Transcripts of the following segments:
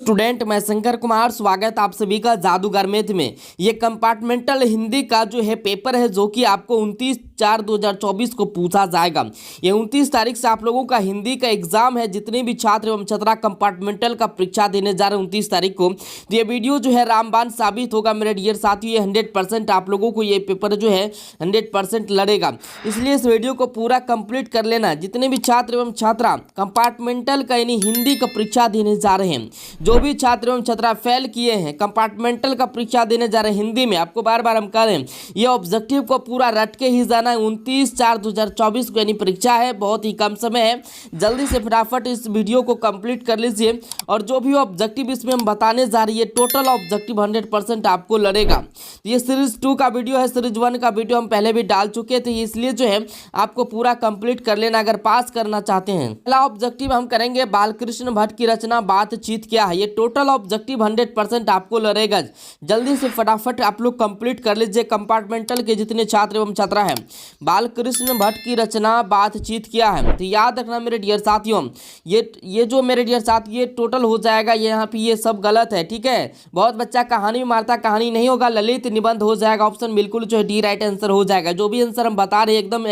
Student, मैं शंकर कुमार, स्वागत आप सभी का जादूगर मैथ में। ये कंपार्टमेंटल हिंदी का जो है पेपर है जो कि आपको 29/4/2024 को पूछा जाएगा। ये 29 तारीख से आप लोगों का हिंदी का एग्जाम है। जितने भी छात्र एवं छात्रा कंपार्टमेंटल का परीक्षा देने जा रहे हैं 29 तारीख को, तो ये वीडियो जो है रामबाण साबित होगा मेरे डियर साथियों। ये 100% आप लोगों को ये पेपर जो है 100% लड़ेगा, इसलिए इस वीडियो को पूरा कंप्लीट कर लेना। जितने भी छात्र एवं छात्रा कंपार्टमेंटल का यानी हिंदी का परीक्षा देने जा रहे हैं, जो भी छात्र एवं छात्रा फेल किए हैं कंपार्टमेंटल का परीक्षा देने जा रहे हैं हिंदी में, आपको बार बार हम कह रहे हैं ये ऑब्जेक्टिव को पूरा रट के ही जाना है। 29/4/2024 को यानी परीक्षा है, बहुत ही कम समय है। जल्दी से फटाफट इस वीडियो को कंप्लीट कर लीजिए। और जो भी ऑब्जेक्टिव इसमें हम बताने जा रही है, टोटल ऑब्जेक्टिव 100% आपको लड़ेगा। ये सीरीज 2 का वीडियो है, सीरीज 1 का वीडियो हम पहले भी डाल चुके थे, इसलिए जो है आपको पूरा कंप्लीट कर लेना अगर पास करना चाहते हैं। पहला ऑब्जेक्टिव हम करेंगे बालकृष्ण भट्ट की रचना बातचीत क्या है। ये टोटल ऑब्जेक्टिव 100% आपको लड़ेगा। जल्दी से फटाफट आप लोग कंप्लीट कर लीजिए। कंपार्टमेंटल के जितने छात्र एवं छात्रा हैं, बालकृष्ण भट्ट की रचना बातचीत क्या है। तो याद रखना मेरे डियर साथियों, ये जो मेरे डियर साथी ये टोटल हो जाएगा। ये यहाँ पे ये सब गलत है, ठीक है। बहुत बच्चा कहानी में मारता, कहानी नहीं होगा, ललित निबंध हो जाएगा। ऑप्शन बिल्कुल जो है डी राइट आंसर हो जाएगा। जो भी आंसर हम बता रहे हैं एकदम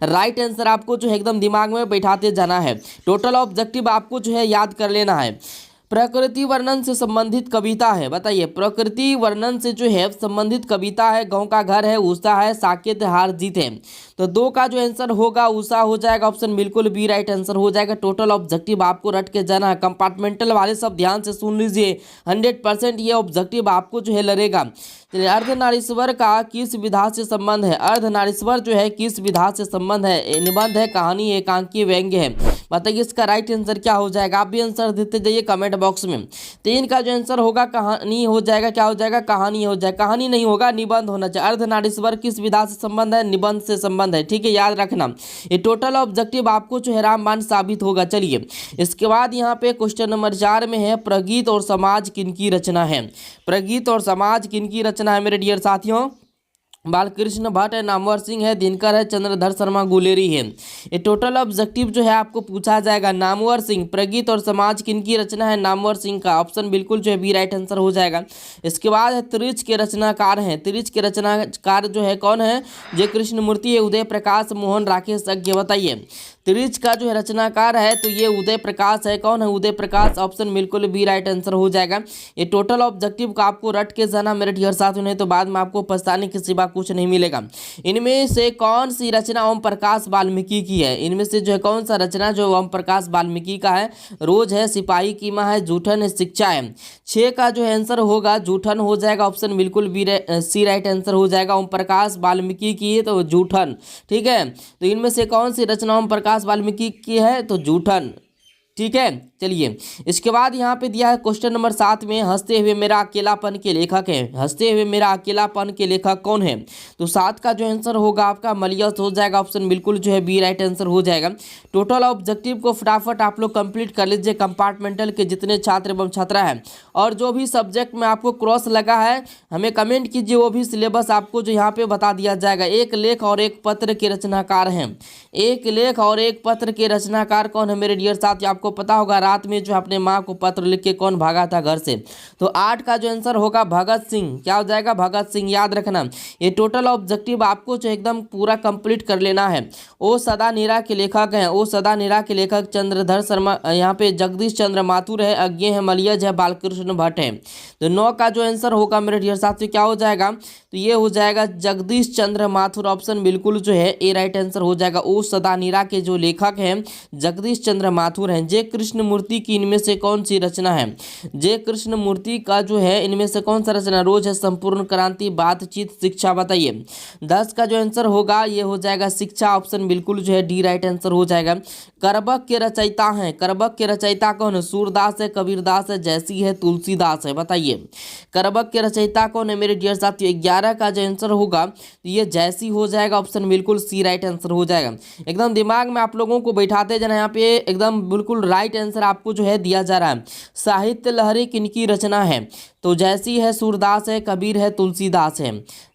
राइट आंसर आपको जो है एकदम दिमाग में बैठाते जाना है। टोटल ऑब्जेक्टिव आपको जो है याद कर लेना है। प्रकृति वर्णन से संबंधित कविता है, बताइए। प्रकृति वर्णन से जो है संबंधित कविता है। गांव का घर है, उषा है, साकेत हार जीत है। तो 2 का जो आंसर होगा उषा हो जाएगा। ऑप्शन बिल्कुल बी राइट आंसर हो जाएगा। टोटल ऑब्जेक्टिव आपको रट के जाना है। कंपार्टमेंटल वाले सब ध्यान से सुन लीजिए, 100% ये ऑब्जेक्टिव आपको जो है लड़ेगा। अर्धनारीश्वर का किस विधा से संबंध है। अर्धनारीश्वर जो है किस विधा से संबंध है। निबंध है, कहानी, एकांकी, व्यंग्य है। बताइए इसका राइट आंसर क्या हो जाएगा। आप भी आंसर देते जाइए कमेंट बॉक्स में। 3 का जो आंसर होगा कहानी हो जाएगा। क्या हो जाएगा, कहानी हो जाएगा। कहानी नहीं होगा, निबंध होना चाहिए। अर्धनारीश्वर किस विधा से संबंध है, निबंध से संबंध है, ठीक है, याद रखना। ये टोटल ऑब्जेक्टिव आपको जो है रामबाण साबित होगा। चलिए इसके बाद यहाँ पे क्वेश्चन नंबर 4 में है प्रगीत और समाज किनकी रचना है। प्रगीत और समाज किनकी रचना है मेरे डियर साथियों। बालकृष्ण भट्ट है, नामवर सिंह है, दिनकर है, चंद्रधर शर्मा गुलेरी है। ये टोटल ऑब्जेक्टिव जो है आपको पूछा जाएगा। नामवर सिंह, प्रगीत और समाज किनकी रचना है, नामवर सिंह का। ऑप्शन बिल्कुल जो है बी राइट आंसर हो जाएगा। इसके बाद है त्रिज के रचनाकार हैं। त्रिज के रचनाकार जो है कौन है, जय कृष्ण मूर्ति है, उदय प्रकाश, मोहन, राकेश अज्ञ। बताइए त्रिज का जो है रचनाकार है तो ये उदय प्रकाश है। कौन है, उदय प्रकाश। ऑप्शन बिल्कुल बी राइट आंसर हो जाएगा। ये टोटल ऑब्जेक्टिव का आपको रट के जाना मेरे डियर साथियों, नहीं तो बाद में आपको पछताने के सिवा कुछ नहीं मिलेगा। इनमें से कौन सी रचना ओम प्रकाश वाल्मीकि की है। इनमें से जो है कौन सा रचना जो ओम प्रकाश वाल्मीकि का है। रोज है, सिपाही की माँ है, जूठन है, शिक्षा है। 6 का जो है आंसर होगा जूठन हो जाएगा। ऑप्शन बिल्कुल सी राइट आंसर हो जाएगा। ओम प्रकाश वाल्मीकि की है तो जूठन, ठीक है। तो इनमें से कौन सी रचना ओम प्रकाश वाल्मीकि की है, तो जूठन, ठीक है। चलिए इसके बाद यहाँ पे दिया है क्वेश्चन नंबर 7 में हंसते हुए मेरा अकेलापन के लेखक है। हंसते हुए मेरा अकेलापन के लेखक कौन है। तो 7 का जो आंसर होगा आपका मलियस हो जाएगा। ऑप्शन बिल्कुल जो है बी राइट आंसर हो जाएगा। टोटल ऑब्जेक्टिव को फटाफट आप लोग कंप्लीट कर लीजिए। कंपार्टमेंटल के जितने छात्र एवं छात्रा हैं, और जो भी सब्जेक्ट में आपको क्रॉस लगा है हमें कमेंट कीजिए, वो भी सिलेबस आपको जो यहाँ पे बता दिया जाएगा। एक लेख और एक पत्र के रचनाकार हैं। एक लेख और एक पत्र के रचनाकार कौन है मेरे डियर साथी, आपको पता होगा। रात में जो अपने माँ को पत्र लिख के कौन भागा था घर से। तो 8 का जो आंसर होगा भगत सिंह। क्या हो जाएगा, भगत सिंह, याद रखना। ये टोटल ऑब्जेक्टिव आपको जो एकदम पूरा कंप्लीट कर लेना है। ओ सदा नीरा के लेखक हैं। ओ सदा नीरा के लेखक चंद्रधर शर्मा, यहाँ पे जगदीश चंद्र माथुर है, अज्ञे है, मलियज है, बालकृष्ण भट्ट है। तो 9 का जो आंसर होगा मेरे डियर साथी क्या हो जाएगा, तो ये हो जाएगा जगदीश चंद्र माथुर। ऑप्शन बिल्कुल जो है ए राइट आंसर हो जाएगा। ओ सदा नीरा के जो लेखक हैं जगदीश चंद्र माथुर हैं। जय कृष्ण मूर्ति की इनमें से कौन सी रचना है। जय कृष्ण मूर्ति का जो है इनमें से कौन सा रचना, रोज है, संपूर्ण क्रांति, बातचीत, शिक्षा। बताइए 10 का जो आंसर होगा ये हो जाएगा शिक्षा। ऑप्शन बिल्कुल जो है डी राइट आंसर हो जाएगा। करबक के रचयिता हैं। करबक के रचयिता कौन है, सूरदास है, कबीरदास है, जैसी है, तुलसीदास है। बताइए करबक के रचयिता कौन है मेरे डियर साथियों। 11 का जो आंसर होगा ये जैसी हो जाएगा। ऑप्शन बिल्कुल सी राइट आंसर हो जाएगा। एकदम दिमाग में आप लोगों को बैठाते जाना, यहाँ पे एकदम बिल्कुल राइट आंसर आंसर आपको जो है दिया जा रहा है। साहित्य लहरी किनकी रचना है? तो जैसी है, सूरदास है, कबीर है, तुलसीदास है।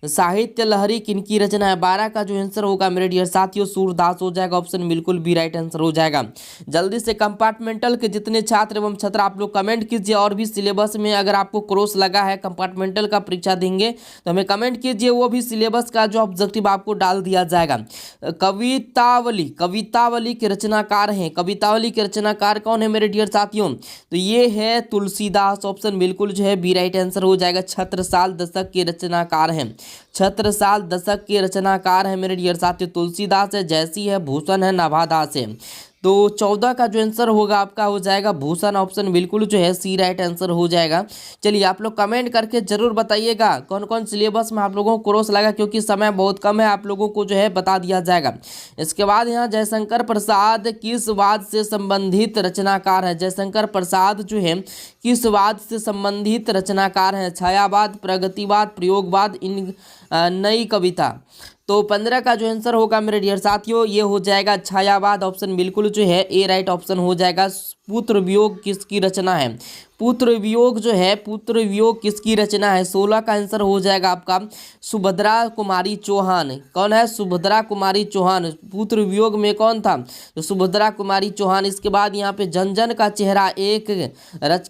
साहित्य लहरी किनकी रचना है? 12 का जो आंसर होगा मेरे डियर साथियों सूरदास हो जाएगा। ऑप्शन बिल्कुल बी राइट आंसर हो जाएगा। जल्दी से कंपार्टमेंटल के जितने छात्र एवं छात्रा आप लोग कमेंट कीजिए, और भी सिलेबस में अगर आपको क्रॉस लगा है, कंपार्टमेंटल का परीक्षा देंगे तो हमें कमेंट कीजिए, वो भी सिलेबस का जो ऑब्जेक्टिव आपको डाल दिया जाएगा। कवितावली के रचनाकार हैं। कवितावली के रचनाकार कौन है मेरे डियर साथियों? तो ये है तुलसीदास। ऑप्शन बिल्कुल जो है बी राइट आंसर हो जाएगा। छत्रसाल दशक के रचनाकार हैं। छत्रसाल दशक के रचनाकार है मेरे डियर साथियों तुलसीदास है, जैसी है, भूषण है, नभादास है। तो 14 का जो आंसर होगा आपका हो जाएगा भूषण। ऑप्शन बिल्कुल जो है सी राइट आंसर हो जाएगा। चलिए आप लोग कमेंट करके जरूर बताइएगा कौन कौन सिलेबस में आप लोगों को क्रॉस लगा, क्योंकि समय बहुत कम है, आप लोगों को जो है बता दिया जाएगा। इसके बाद यहाँ जयशंकर प्रसाद किस वाद से संबंधित रचनाकार है? जयशंकर प्रसाद जो है किस वाद से संबंधित रचनाकार हैं? छायावाद, प्रगतिवाद, प्रयोगवाद, इन नई कविता। तो 15 का जो आंसर होगा मेरे डियर साथियों ये हो जाएगा छायावाद। ऑप्शन बिल्कुल जो है ए राइट ऑप्शन हो जाएगा। पुत्र वियोग किसकी रचना है? पुत्र वियोग जो है, पुत्र वियोग किसकी रचना है? 16 का आंसर हो जाएगा आपका सुभद्रा कुमारी चौहान। कौन है? सुभद्रा कुमारी चौहान। पुत्र वियोग में कौन था? तो सुभद्रा कुमारी चौहान। इसके बाद यहाँ पे जनजन का चेहरा एक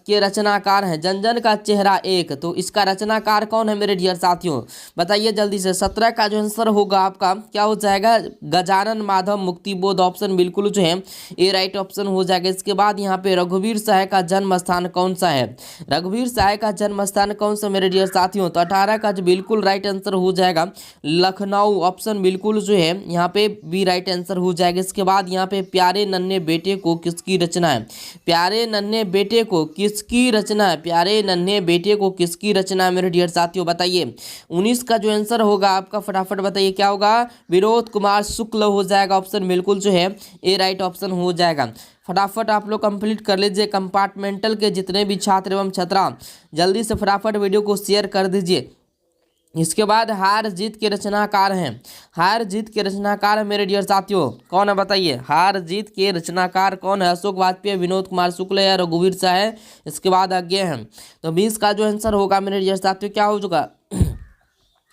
के रचनाकार हैं। जनजन का चेहरा एक, तो इसका रचनाकार कौन है मेरे डियर साथियों? बताइए जल्दी से। 17 का जो आंसर होगा आपका क्या हो जाएगा? गजानन माधव मुक्तिबोध। ऑप्शन बिल्कुल जो है ए राइट ऑप्शन हो जाएगा। इसके बाद यहाँ पे रघुवीर साय का जन्म स्थान कौन सा है? रघुवीर साय का जन्म स्थान कौन सा मेरे डियर साथियों? तो 18 का जो बिल्कुल राइट आंसर हो जाएगा लखनऊ। ऑप्शन बिल्कुल जो है यहाँ पे बी राइट आंसर हो जाएगा। इसके बाद यहाँ पे प्यारे नन्हे बेटे को किसकी रचना है? प्यारे नन्हे बेटे को किसकी रचना है? प्यारे नन्हे बेटे को किसकी रचना है मेरे डियर साथियों बताइए। 19 का जो आंसर होगा आपका फटाफट बताइए क्या होगा? विनोद कुमार शुक्ल हो जाएगा। ऑप्शन बिल्कुल जो है ए राइट ऑप्शन हो जाएगा। फटाफट आप लोग कंप्लीट कर लीजिए। कंपार्टमेंटल के जितने भी छात्र एवं छात्रा जल्दी से फटाफट वीडियो को शेयर कर दीजिए। इसके बाद हार जीत के रचनाकार हैं। हार जीत के रचनाकार मेरे डियर साथियों कौन है बताइए? हार जीत के रचनाकार कौन है? अशोक वाजपेयी, विनोद कुमार शुक्ल या रघुवीर साय। इसके बाद आगे हैं। तो 20 का जो आंसर होगा मेरे डियर साथियों क्या हो चुका?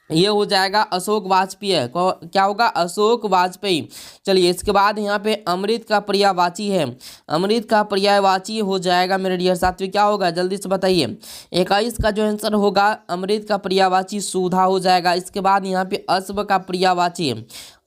ये हो जाएगा अशोक वाजपेयी। क्या होगा? अशोक वाजपेयी। चलिए इसके बाद यहाँ पे अमृत का पर्यायवाची है। अमृत का पर्यायवाची हो जाएगा मेरे डियर साथियों क्या होगा? जल्दी से बताइए। 21 का जो आंसर होगा अमृत का पर्यायवाची सुधा हो जाएगा। इसके बाद यहाँ पे अश्व का पर्यायवाची है।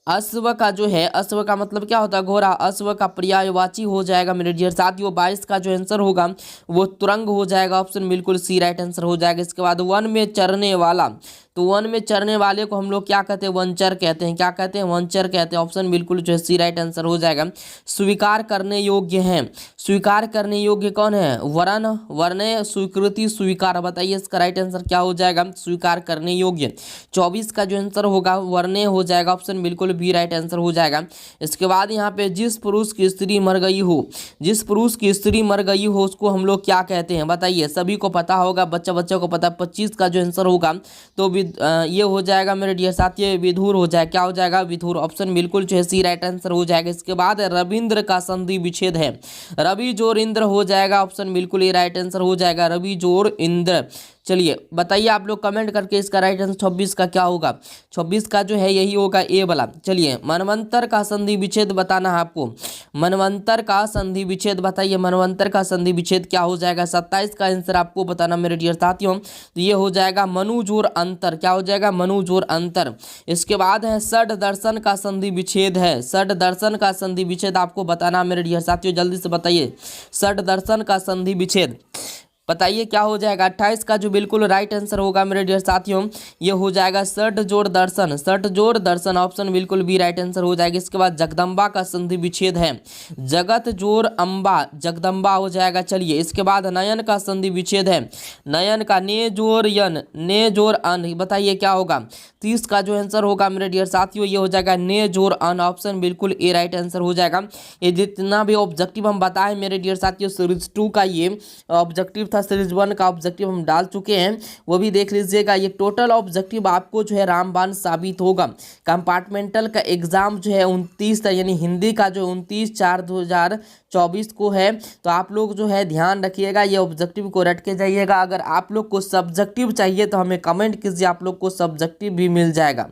अश्व का जो है, अश्व का मतलब क्या होता है? घोड़ा। अश्व का पर्यायवाची हो जाएगा मेरे डियर साथियों। 22 का जो आंसर होगा वो तुरंग हो जाएगा। ऑप्शन बिल्कुल सी राइट आंसर हो जाएगा। इसके बाद वन में चरने वाला। तो वन में चरने वाले को हम लोग क्या कहते हैं? वनचर कहते हैं। क्या कहते हैं? वनचर कहते हैं। ऑप्शन बिल्कुल जो है सी राइट आंसर हो जाएगा। स्वीकार करने योग्य है। स्वीकार करने योग्य कौन है? वर्ण, वर्ण, स्वीकृति, स्वीकार। बताइए इसका राइट आंसर क्या हो जाएगा? स्वीकार करने योग्य। 24 का जो आंसर होगा वर्णे हो जाएगा। ऑप्शन बिल्कुल भी राइट आंसर हो जाएगा। इसके बाद यहाँ पे जिस पुरुष की स्त्री मर गई हो, जिस पुरुष की स्त्री मर गई हो उसको हम लोग क्या कहते हैं बताइए? सभी को पता होगा, बच्चा को पता। 25 का जो आंसर होगा तो ये हो जाएगा मेरे डियर साथियों विधुर हो जाएगा। क्या हो जाएगा? विधुर। ऑप्शन बिल्कुल जो है सी राइट आंसर हो जाएगा। इसके बाद रविंद्र का संधि विच्छेद है। रवि जोर इंद्र हो जाएगा। ऑप्शन बिल्कुल ये राइट आंसर हो जाएगा। रवि जोर इंद्र। चलिए बताइए आप लोग कमेंट करके इसका राइट आंसर 26 का क्या होगा? 26 का जो है यही होगा ए वाला। चलिए मनवंतर का संधि विच्छेद बताना है आपको। मनवंतर का संधि विच्छेद बताइए। मनवंतर का संधि विच्छेद क्या हो जाएगा? 27 का आंसर आपको बताना मेरे डियर साथियों। तो ये हो जाएगा मनुजोर अंतर। क्या हो जाएगा? मनुजोर अंतर। इसके बाद है षड दर्शन का संधि विच्छेद है। षड दर्शन का संधि विच्छेद आपको बताना मेरे डियर साथियों जल्दी से बताइए। षड दर्शन का संधि विच्छेद बताइए क्या हो जाएगा? 28 का जो बिल्कुल राइट आंसर होगा मेरे डियर साथियों ये हो जाएगा षट जोड़ दर्शन। षट जोड़ दर्शन। ऑप्शन बिल्कुल भी राइट आंसर हो जाएगा। इसके बाद जगदम्बा का संधि विच्छेद है। जगत जोड़ अम्बा, जगदम्बा हो जाएगा। चलिए इसके बाद नयन का संधि विच्छेद है। नयन का ने जोड़ यन, ने जोड़ अन। बताइए क्या होगा? 30 का जो आंसर होगा मेरे डियर साथियों ये हो जाएगा ने जोड़ अन। ऑप्शन बिल्कुल ए राइट आंसर हो जाएगा। ये जितना भी ऑब्जेक्टिव हम बताएं मेरे डियर साथियों सीरीज 2 का ये ऑब्जेक्टिव था था सीरीज 1 का ऑब्जेक्टिव हम डाल चुके हैं, वो भी देख लीजिएगा। ये टोटल ऑब्जेक्टिव आपको जो है रामबाण साबित होगा। कंपार्टमेंटल का एग्जाम जो है 29 यानी हिंदी का जो 29/4/2024 को है। तो आप लोग जो है ध्यान रखिएगा, ये ऑब्जेक्टिव को रट के जाइएगा। अगर आप लोग को सब्जेक्टिव चाहिए तो हमें कमेंट कीजिए, आप लोग को सब्जेक्टिव भी मिल जाएगा।